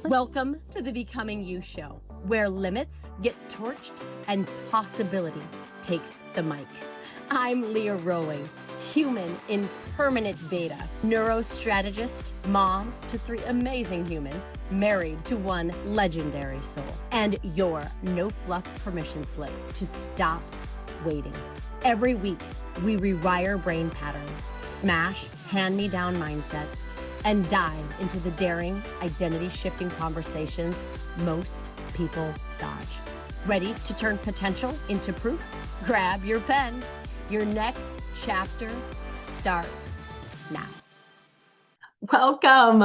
Welcome to the Becoming You show, where limits get torched and possibility takes the mic. I'm Leah Rowling, human in permanent beta, neurostrategist, mom to 3 amazing humans, married to 1 legendary soul, and your no fluff permission slip to stop waiting. Every week, we rewire brain patterns, smash hand-me-down mindsets, and dive into the daring, identity-shifting conversations most people dodge. Ready to turn potential into proof? Grab your pen. Your next chapter starts now. Welcome,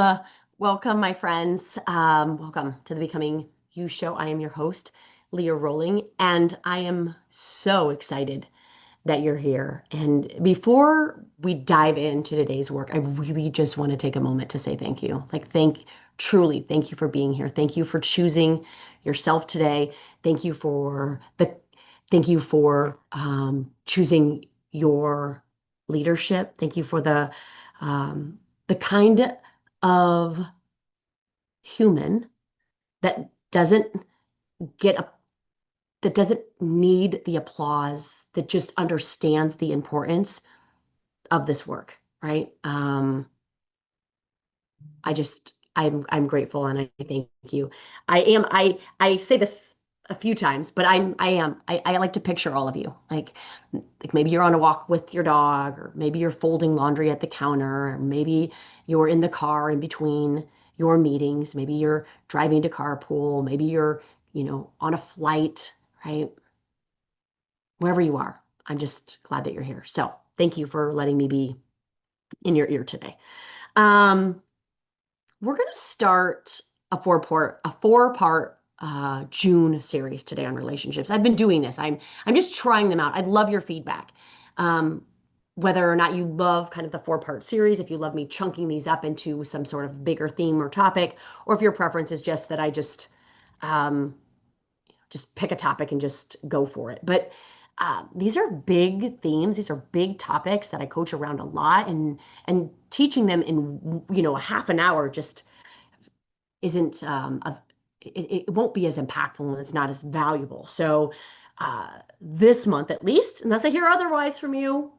my friends. Welcome to the Becoming You show. I am your host, Leah Rowling, and I am so excited that you're here. And before we dive into today's work, I really just want to take a moment to say thank you. Truly, thank you for being here. Thank you for choosing yourself today. Thank you for choosing your leadership. Thank you for the kind of human that doesn't need the applause, that just understands the importance of this work, right? I'm I'm grateful and I thank you. I say this a few times, but I like to picture all of you. Like maybe you're on a walk with your dog, or maybe you're folding laundry at the counter, or maybe you're in the car in between your meetings, maybe you're driving to carpool, maybe you're, on a flight, right? Wherever you are, I'm just glad that you're here. So thank you for letting me be in your ear today. We're going to start a four-part June series today on relationships. I've been doing this. I'm just trying them out. I'd love your feedback. Whether or not you love kind of the 4-part series, if you love me chunking these up into some sort of bigger theme or topic, or if your preference is just that I just pick a topic and just go for it. But these are big themes. These are big topics that I coach around a lot, and teaching them in a half an hour just isn't it won't be as impactful, and it's not as valuable. So this month, at least, unless I hear otherwise from you,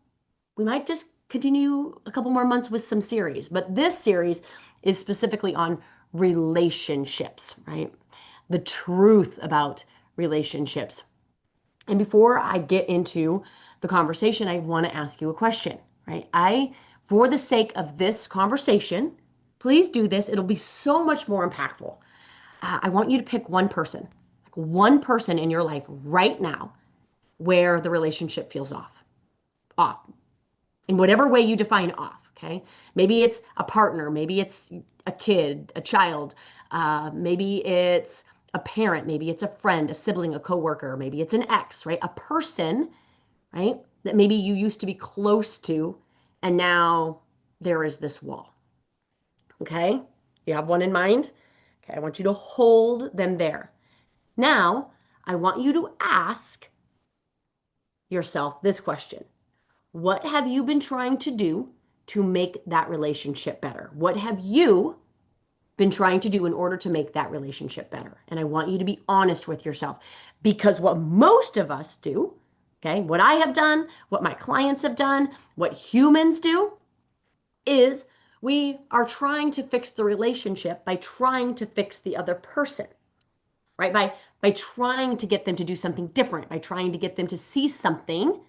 we might just continue a couple more months with some series. But this series is specifically on relationships, right? The truth about relationships. And before I get into the conversation, I want to ask you a question, right? For the sake of this conversation, please do this. It'll be so much more impactful. I want you to pick one person in your life right now where the relationship feels off, in whatever way you define off, okay? Maybe it's a partner, maybe it's a kid, a child, maybe it's a parent, maybe it's a friend, a sibling, a coworker, maybe it's an ex, right? A person, right? That maybe you used to be close to, and now there is this wall. Okay? You have one in mind? Okay, I want you to hold them there. Now, I want you to ask yourself this question. What have you been trying to do to make that relationship better? What have you been trying to do in order to make that relationship better? And I want you to be honest with yourself, because what most of us do, okay, what I have done, what my clients have done, what humans do, is we are trying to fix the relationship by trying to fix the other person, right? By trying to get them to do something different, by trying to get them to see something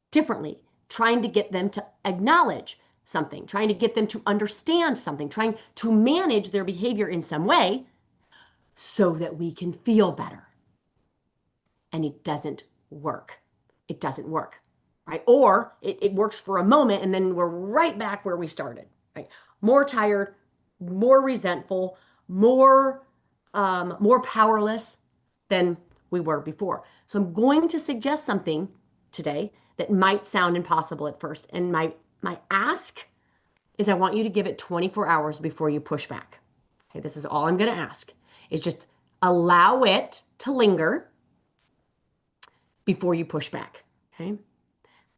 differently, trying to get them to acknowledge something, trying to get them to understand something, trying to manage their behavior in some way so that we can feel better. And it doesn't work. It doesn't work, right? Or it works for a moment and then we're right back where we started, right? More tired, more resentful, more powerless than we were before. So I'm going to suggest something today that might sound impossible at first. And my ask is I want you to give it 24 hours before you push back. Okay, this is all I'm going to ask, is just allow it to linger before you push back. Okay?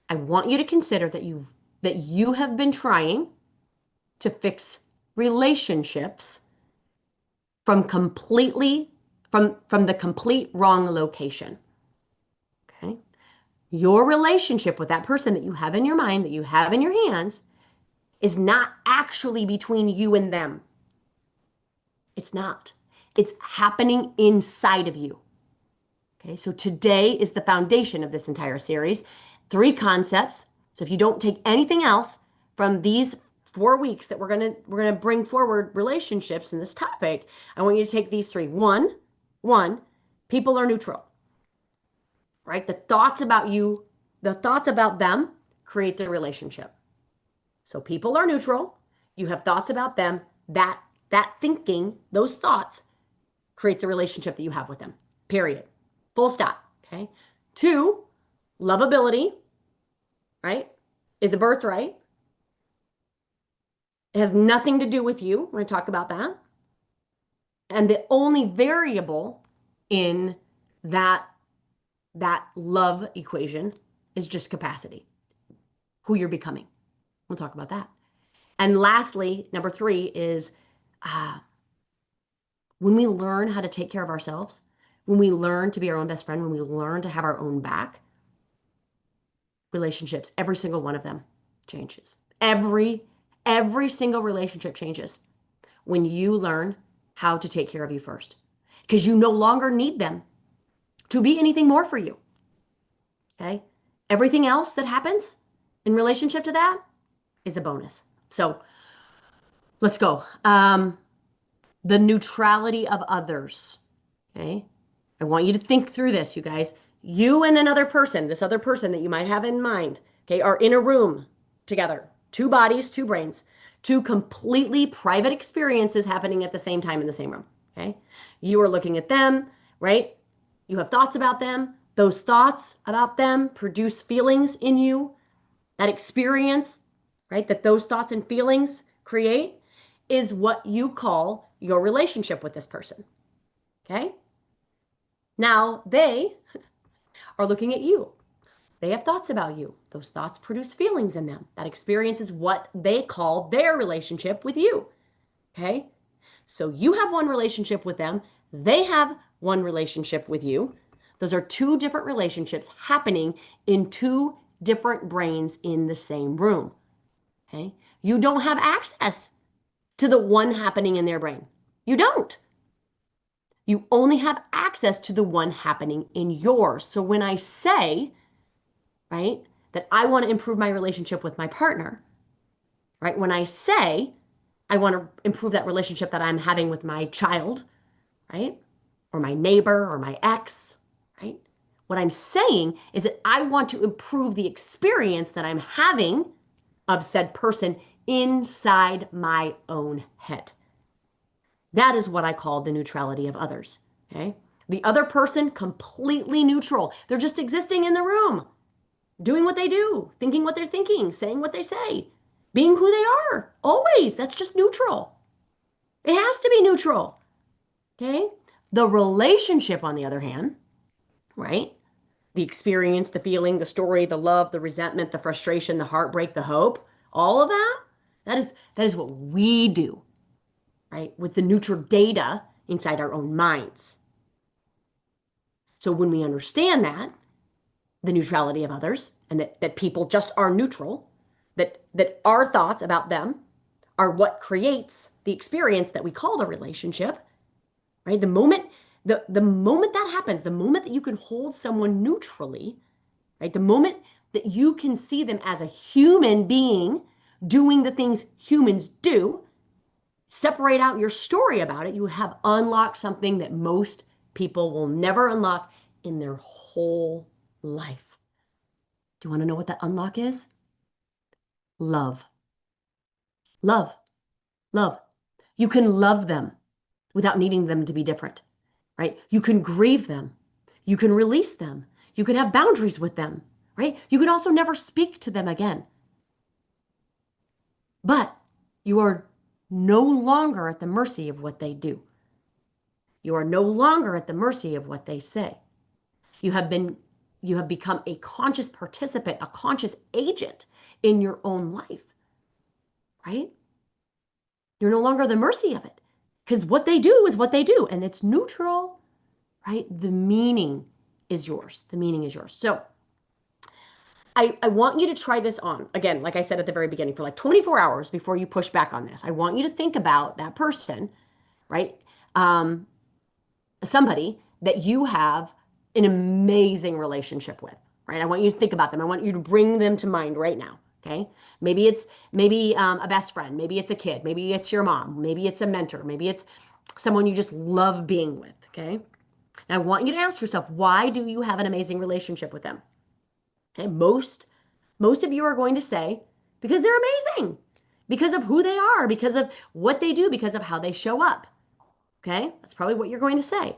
I want you to consider that you have been trying to fix relationships from completely from the complete wrong location. Okay? Your relationship with that person that you have in your mind, that you have in your hands, is not actually between you and them. It's not. It's happening inside of you. Okay, so today is the foundation of this entire series. 3 concepts. So if you don't take anything else from these 4 weeks that we're gonna bring forward relationships in this topic, I want you to take these three. One, people are neutral, right? The thoughts about you, the thoughts about them create the relationship. So people are neutral. You have thoughts about them. That thinking, those thoughts create the relationship that you have with them. Period. Full stop. Okay. 2, lovability, right, is a birthright. It has nothing to do with you. We're going to talk about that. And the only variable in that that love equation is just capacity, who you're becoming. We'll talk about that. And lastly, number 3 is when we learn how to take care of ourselves, when we learn to be our own best friend, when we learn to have our own back, relationships, every single one of them changes. Every single relationship changes when you learn how to take care of you first. Because you no longer need them to be anything more for you. Okay? Everything else that happens in relationship to that is a bonus. So let's go. The neutrality of others. Okay? I want you to think through this, you guys. You and another person, this other person that you might have in mind, okay, are in a room together. 2 bodies, 2 brains, 2 completely private experiences happening at the same time in the same room. Okay? You are looking at them, right? You have thoughts about them. Those thoughts about them produce feelings in you. That experience, right, that those thoughts and feelings create is what you call your relationship with this person. Okay? Now they are looking at you. They have thoughts about you. Those thoughts produce feelings in them. That experience is what they call their relationship with you. Okay? So you have one relationship with them. They have one relationship with you. Those are 2 different relationships happening in 2 different brains in the same room. Okay? You don't have access to the one happening in their brain. You don't. You only have access to the one happening in yours. So when I say, right, that I want to improve my relationship with my partner, right, when I say I want to improve that relationship that I'm having with my child, right, or my neighbor or my ex, right, what I'm saying is that I want to improve the experience that I'm having of said person inside my own head. That is what I call the neutrality of others. Okay? The other person, completely neutral. They're just existing in the room, doing what they do, thinking what they're thinking, saying what they say, being who they are. Always. That's just neutral. It has to be neutral. Okay? The relationship, on the other hand, right? The experience, the feeling, the story, the love, the resentment, the frustration, the heartbreak, the hope, all of that, that is what we do, right? With the neutral data inside our own minds. So when we understand that, the neutrality of others, and that people just are neutral, that our thoughts about them are what creates the experience that we call the relationship, right? The moment that happens, the moment that you can hold someone neutrally, right? The moment that you can see them as a human being doing the things humans do, separate out your story about it, you have unlocked something that most people will never unlock in their whole life. Do you want to know what that unlock is? Love. Love. Love. You can love them without needing them to be different, right? You can grieve them. You can release them. You can have boundaries with them, right? You can also never speak to them again. But you are no longer at the mercy of what they do. You are no longer at the mercy of what they say. You have become a conscious participant, a conscious agent in your own life, right? You're no longer the mercy of it Because what they do is what they do, and it's neutral, right? The meaning is yours. The meaning is yours. So I want you to try this on. Again, like I said at the very beginning, for like 24 hours before you push back on this. I want you to think about that person, right? Um, Somebody that you have an amazing relationship with, right? I want you to think about them. I want you to bring them to mind right now. Okay. Maybe it's a best friend. Maybe it's a kid. Maybe it's your mom. Maybe it's a mentor. Maybe it's someone you just love being with. Okay. And I want you to ask yourself, why do you have an amazing relationship with them? Okay. Most of you are going to say, because they're amazing, because of who they are, because of what they do, because of how they show up. Okay. That's probably what you're going to say.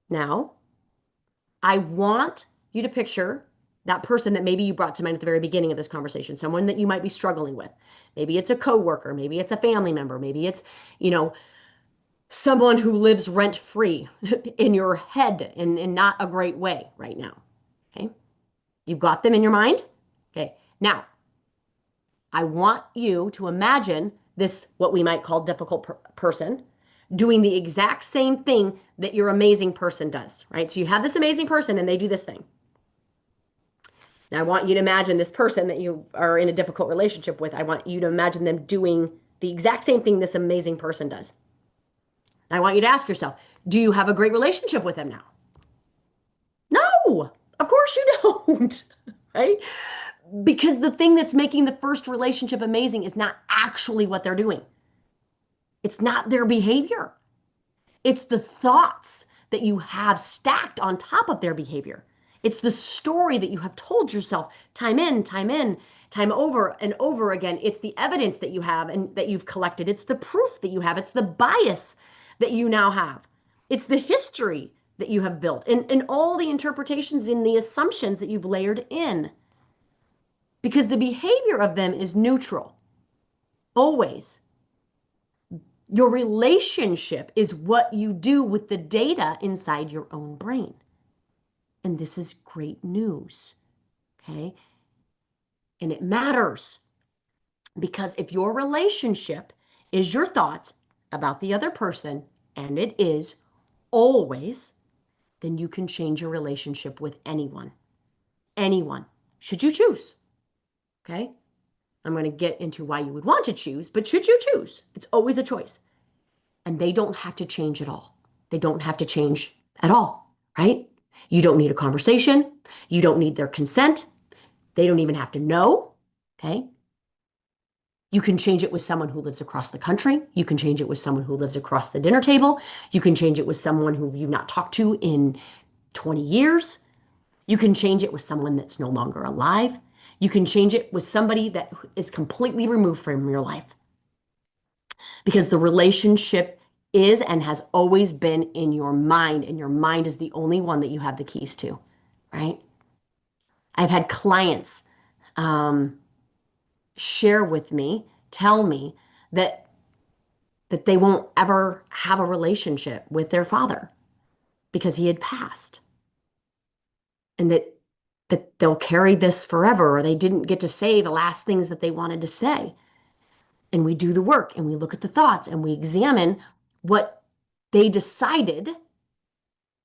Now, I want you to picture that person that maybe you brought to mind at the very beginning of this conversation, someone that you might be struggling with. Maybe it's a coworker, maybe it's a family member, maybe it's, you know, someone who lives rent free in your head in not a great way right now. Okay. You've got them in your mind. Okay. Now, I want you to imagine this, what we might call difficult person, doing the exact same thing that your amazing person does, right? So you have this amazing person and they do this thing. Now, I want you to imagine this person that you are in a difficult relationship with. I want you to imagine them doing the exact same thing this amazing person does. And I want you to ask yourself, do you have a great relationship with them now? No, of course you don't, right? Because the thing that's making the first relationship amazing is not actually what they're doing. It's not their behavior. It's the thoughts that you have stacked on top of their behavior. It's the story that you have told yourself time in, time over and over again. It's the evidence that you have and that you've collected. It's the proof that you have. It's the bias that you now have. It's the history that you have built and all the interpretations and the assumptions that you've layered in. Because the behavior of them is neutral, always. Your relationship is what you do with the data inside your own brain. And this is great news, okay? And it matters because if your relationship is your thoughts about the other person, and it is always, then you can change your relationship with anyone. Anyone, should you choose, okay? I'm going to get into why you would want to choose, but should you choose, it's always a choice. And they don't have to change at all. They don't have to change at all, right? You don't need a conversation. You don't need their consent. They don't even have to know, okay? You can change it with someone who lives across the country. You can change it with someone who lives across the dinner table. You can change it with someone who you've not talked to in 20 years. You can change it with someone that's no longer alive. You can change it with somebody that is completely removed from your life because the relationship is and has always been in your mind, and your mind is the only one that you have the keys to, right? I've had clients um, share with me, tell me that they won't ever have a relationship with their father because he had passed, and that they'll carry this forever, or they didn't get to say the last things that they wanted to say. And we do the work and we look at the thoughts and we examine what they decided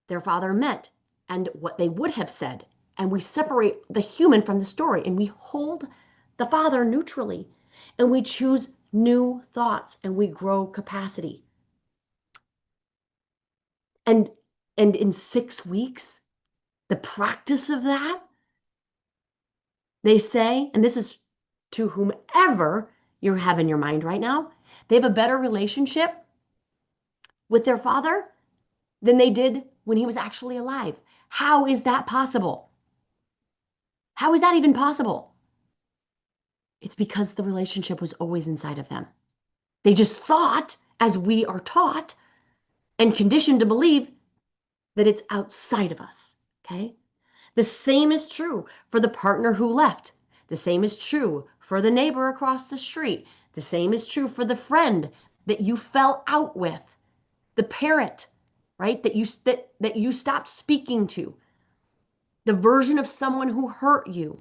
their father meant and what they would have said. And we separate the human from the story and we hold the father neutrally and we choose new thoughts and we grow capacity. And in 6 weeks, the practice of that, they say, and this is to whomever you have in your mind right now, they have a better relationship with their father than they did when he was actually alive. How is that possible? How is that even possible? It's because the relationship was always inside of them. They just thought, as we are taught and conditioned to believe, that it's outside of us. Okay? The same is true for the partner who left. The same is true for the neighbor across the street. The same is true for the friend that you fell out with, the parent, right? That you stopped speaking to, the version of someone who hurt you,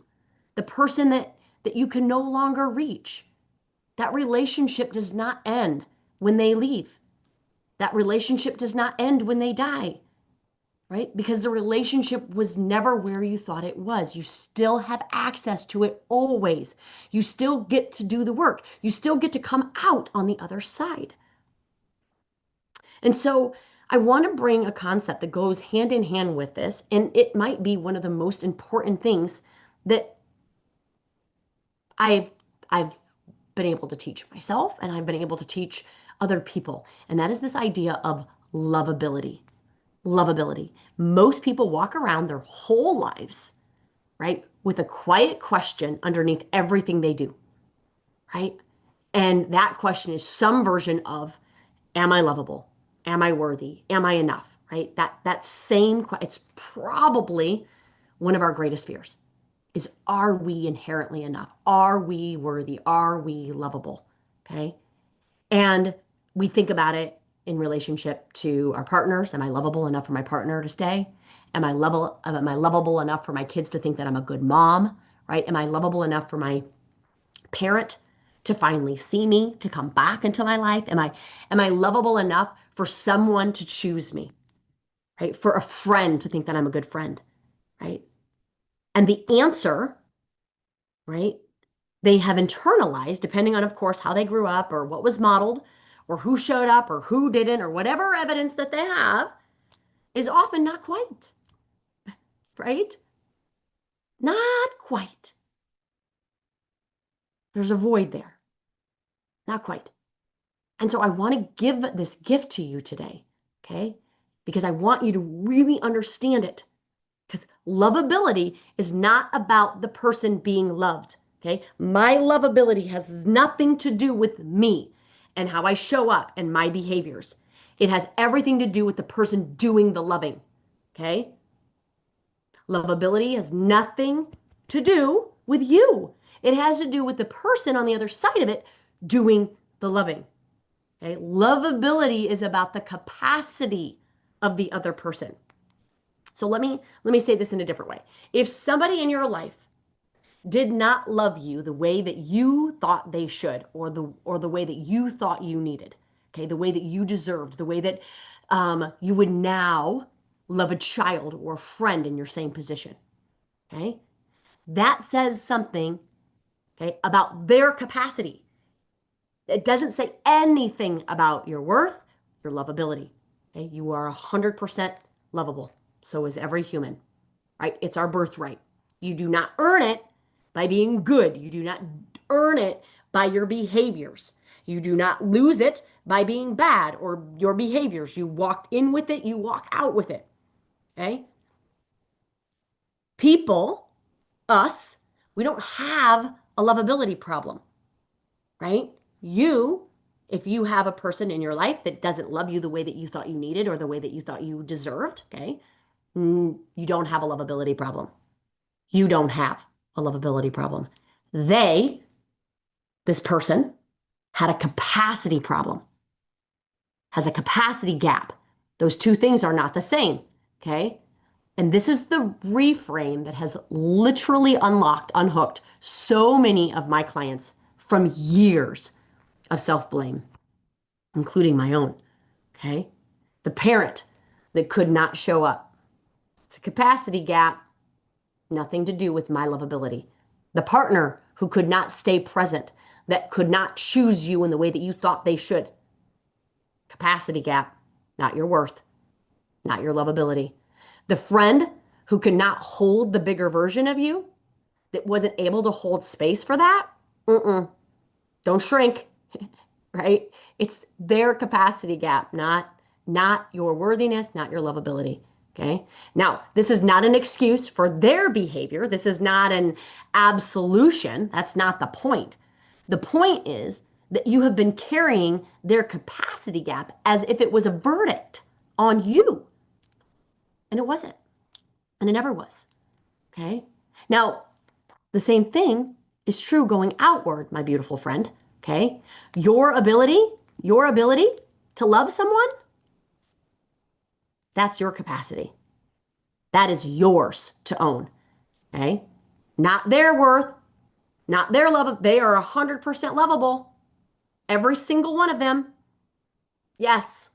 the person that you can no longer reach. That relationship does not end when they leave. That relationship does not end when they die, right? Because the relationship was never where you thought it was. You still have access to it always. You still get to do the work. You still get to come out on the other side. And so I want to bring a concept that goes hand in hand with this, and it might be one of the most important things that I've I've been able to teach myself and I've been able to teach other people. And that is this idea of lovability. Lovability. Most people walk around their whole lives, right, with a quiet question underneath everything they do, right? And that question is some version of, am I lovable? Am I worthy? Am I enough? Right? That same, it's probably one of our greatest fears is, are we inherently enough? Are we worthy? Are we lovable? Okay. And we think about it in relationship to our partners. Am I lovable enough for my partner to stay? Am I lovable enough for my kids to think that I'm a good mom? Right? Am I lovable enough for my parent to finally see me, to come back into my life? Am I lovable enough for someone to choose me? Right? For a friend to think that I'm a good friend, right? And the answer, right? They have internalized, depending on, of course, how they grew up or what was modeled or who showed up or who didn't or whatever evidence that they have, is often not quite, right? Not quite. There's a void there. Not quite. And so I want to give this gift to you today, okay? Because I want you to really understand it. Because lovability is not about the person being loved, okay? My lovability has nothing to do with me and how I show up and my behaviors. It has everything to do with the person doing the loving, okay? Lovability has nothing to do with you. It has to do with the person on the other side of it doing the loving. Okay? Lovability is about the capacity of the other person. So let me say this in a different way. If somebody in your life did not love you the way that you thought they should, or the way that you thought you needed, okay, the way that you deserved, the way that you would now love a child or a friend in your same position, okay, that says something, okay, about their capacity. It doesn't say anything about your worth, your lovability. Okay, you are 100% lovable. So is every human, right? It's our birthright. You do not earn it by being good. You do not earn it by your behaviors. You do not lose it by being bad or your behaviors. You walked in with it, you walk out with it. Okay? People, us, we don't have a lovability problem, right? You, if you have a person in your life that doesn't love you the way that you thought you needed or the way that you thought you deserved, okay, you don't have a lovability problem. You don't have a lovability problem. They, this person, had a capacity problem, has a capacity gap. Those two things are not the same, okay? And this is the reframe that has literally unhooked so many of my clients from years of self-blame, including my own, okay? The parent that could not show up. It's a capacity gap, nothing to do with my lovability. The partner who could not stay present, that could not choose you in the way that you thought they should. Capacity gap, not your worth, not your lovability. The friend who could not hold the bigger version of you, that wasn't able to hold space for that, don't shrink, right? It's their capacity gap, not your worthiness, not your lovability. Okay. Now, this is not an excuse for their behavior. This is not an absolution. That's not the point. The point is that you have been carrying their capacity gap as if it was a verdict on you. And it wasn't. And it never was. Okay. Now, the same thing is true going outward, my beautiful friend. Okay. Your ability to love someone, that's your capacity. That is yours to own. Okay. Not their worth, not their love. They are 100% lovable. Every single one of them. Yes.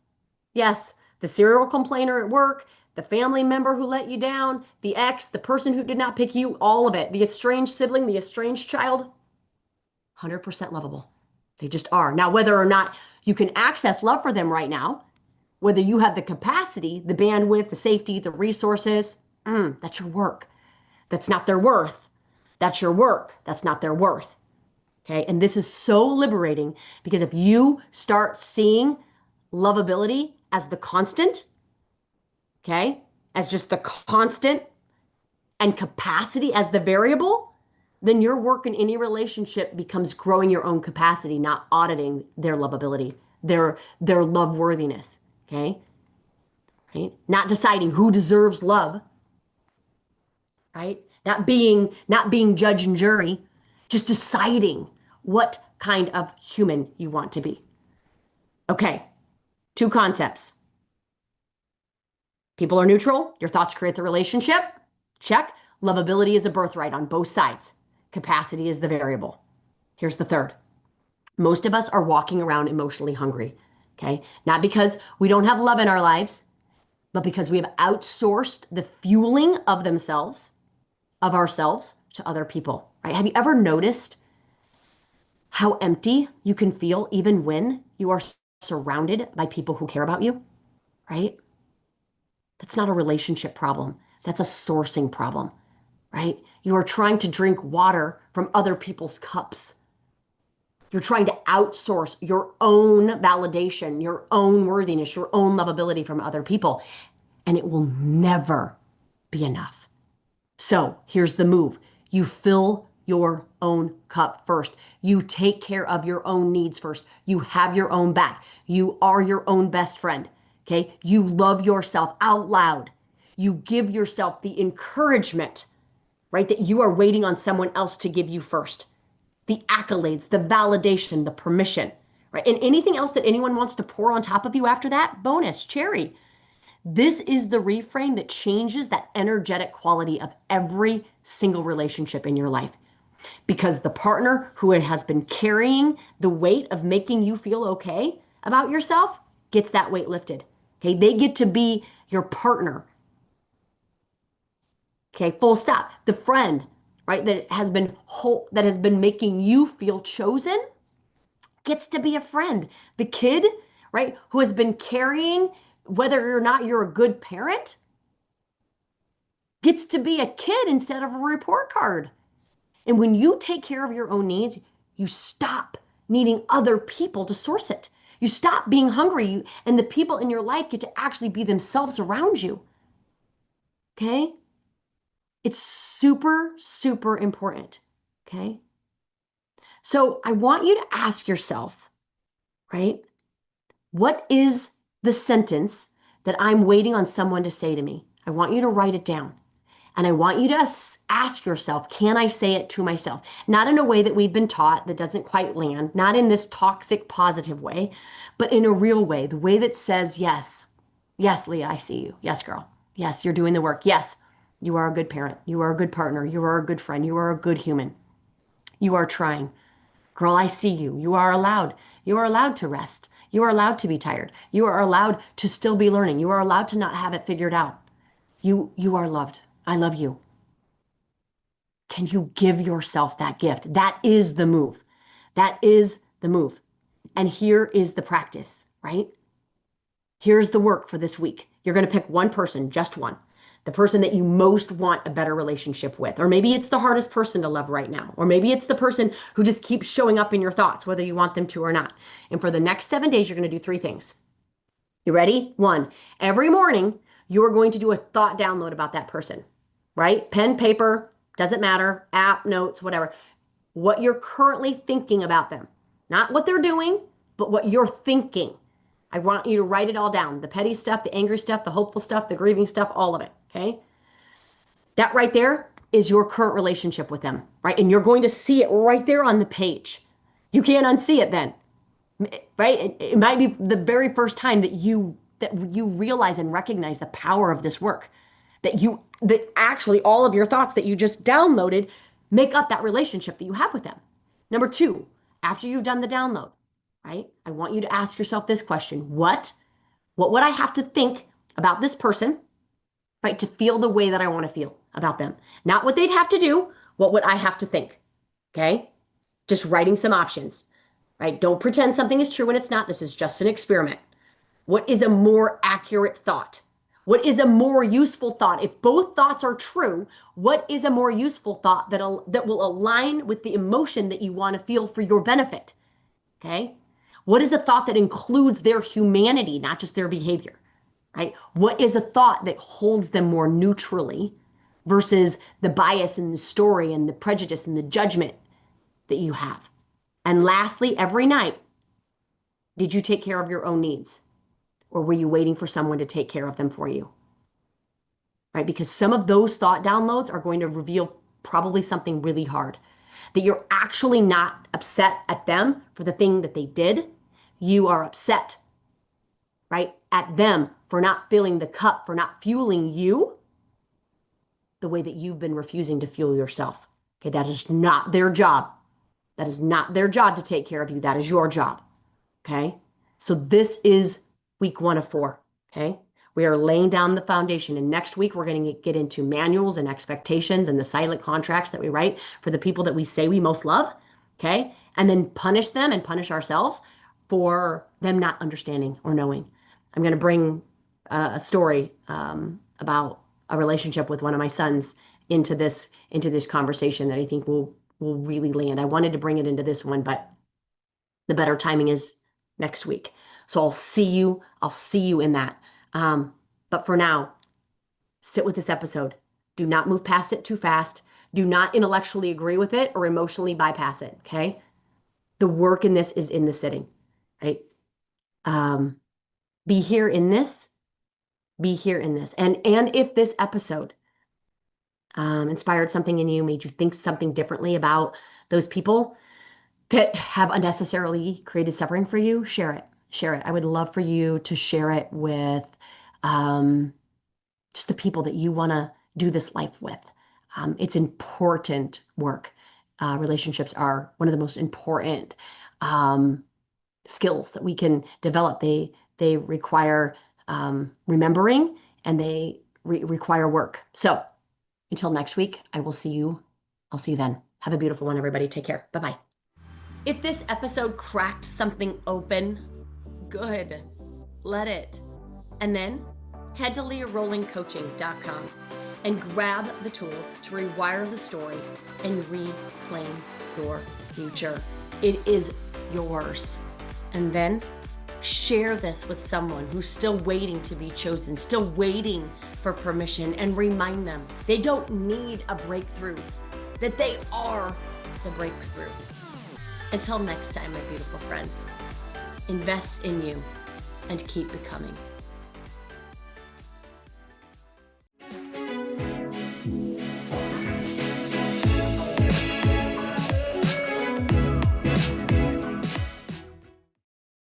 Yes. The serial complainer at work, the family member who let you down, the ex, the person who did not pick you, all of it. The estranged sibling, the estranged child, 100% lovable. They just are. Now, whether or not you can access love for them right now, whether you have the capacity, the bandwidth, the safety, the resources, that's your work. That's not their worth. That's your work. That's not their worth. Okay. And this is so liberating because if you start seeing lovability as the constant, okay, as just the constant and capacity as the variable, then your work in any relationship becomes growing your own capacity, not auditing their lovability, their love worthiness. Okay. Right. Not deciding who deserves love, right? Not being judge and jury, just deciding what kind of human you want to be. Okay, two concepts. People are neutral. Your thoughts create the relationship. Check. Lovability is a birthright on both sides. Capacity is the variable. Here's the third. Most of us are walking around emotionally hungry. Okay, not because we don't have love in our lives, but because we have outsourced the fueling of ourselves to other people, right? Have you ever noticed how empty you can feel even when you are surrounded by people who care about you, right? That's not a relationship problem. That's a sourcing problem, right? You are trying to drink water from other people's cups. You're trying to outsource your own validation, your own worthiness, your own lovability from other people, and it will never be enough. So here's the move. You fill your own cup first. You take care of your own needs first. You have your own back. You are your own best friend. Okay. You love yourself out loud. You give yourself the encouragement, right? That you are waiting on someone else to give you first. The accolades, the validation, the permission, right? And anything else that anyone wants to pour on top of you after that, bonus, cherry. This is the reframe that changes that energetic quality of every single relationship in your life. Because the partner who has been carrying the weight of making you feel okay about yourself gets that weight lifted. Okay, they get to be your partner. Okay, full stop. The friend, right, that has been making you feel chosen gets to be a friend. The kid, right, who has been carrying whether or not you're a good parent gets to be a kid instead of a report card. And when you take care of your own needs, you stop needing other people to source it. You stop being hungry, and the people in your life get to actually be themselves around you. Okay? It's super, super important. Okay? So I want you to ask yourself, right? What is the sentence that I'm waiting on someone to say to me? I want you to write it down. And I want you to ask yourself, can I say it to myself? Not in a way that we've been taught that doesn't quite land, not in this toxic positive way, but in a real way, the way that says, yes, yes, Leah, I see you. Yes, girl. Yes, you're doing the work. Yes, you are a good parent. You are a good partner. You are a good friend. You are a good human. You are trying. Girl, I see you. You are allowed. You are allowed to rest. You are allowed to be tired. You are allowed to still be learning. You are allowed to not have it figured out. You are loved. I love you. Can you give yourself that gift? That is the move. That is the move. And here is the practice, right? Here's the work for this week. You're going to pick one person, just one, the person that you most want a better relationship with. Or maybe it's the hardest person to love right now. Or maybe it's the person who just keeps showing up in your thoughts, whether you want them to or not. And for the next 7 days, you're going to do three things. You ready? One, every morning, you are going to do a thought download about that person, right? Pen, paper, doesn't matter, app, notes, whatever. What you're currently thinking about them. Not what they're doing, but what you're thinking. I want you to write it all down. The petty stuff, the angry stuff, the hopeful stuff, the grieving stuff, all of it, okay? That right there is your current relationship with them, right? And you're going to see it right there on the page. You can't unsee it then, right? It might be the very first time that you realize and recognize the power of this work. That actually all of your thoughts that you just downloaded make up that relationship that you have with them. Number two, after you've done the download, right? I want you to ask yourself this question. What would I have to think about this person, right, to feel the way that I want to feel about them? Not what they'd have to do, what would I have to think? Okay? Just writing some options, right? Don't pretend something is true when it's not. This is just an experiment. What is a more accurate thought? What is a more useful thought? If both thoughts are true, what is a more useful thought that will align with the emotion that you want to feel for your benefit? Okay? What is a thought that includes their humanity, not just their behavior? Right? What is a thought that holds them more neutrally versus the bias and the story and the prejudice and the judgment that you have? And lastly, every night, did you take care of your own needs? Or were you waiting for someone to take care of them for you? Right? Because some of those thought downloads are going to reveal probably something really hard. That you're actually not upset at them for the thing that they did. You are upset, right, at them for not filling the cup, for not fueling you the way that you've been refusing to fuel yourself. Okay, that is not their job. That is not their job to take care of you. That is your job. Okay. So this is week 1 of 4. Okay. We are laying down the foundation. And next week, we're going to get into manuals and expectations and the silent contracts that we write for the people that we say we most love. Okay. And then punish them and punish ourselves for them not understanding or knowing. I'm going to bring a story about a relationship with one of my sons into this conversation that I think will really land. I wanted to bring it into this one, but the better timing is next week. So I'll see you in that. But for now, sit with this episode. Do not move past it too fast. Do not intellectually agree with it or emotionally bypass it. Okay. The work in this is in the sitting, right? Be here in this. Be here in this. And if this episode inspired something in you, made you think something differently about those people that have unnecessarily created suffering for you, share it. Share it. I would love for you to share it with just the people that you want to do this life with. It's important work. Relationships are one of the most important skills that we can develop. They require remembering, and they require work. So until next week, I will see you. I'll see you then. Have a beautiful one, everybody. Take care. Bye-bye. If this episode cracked something open, good. Let it. And then head to leahrollingcoaching.com and grab the tools to rewire the story and reclaim your future. It is yours. And then share this with someone who's still waiting to be chosen, still waiting for permission, and remind them they don't need a breakthrough, that they are the breakthrough. Until next time, my beautiful friends, invest in you and keep becoming.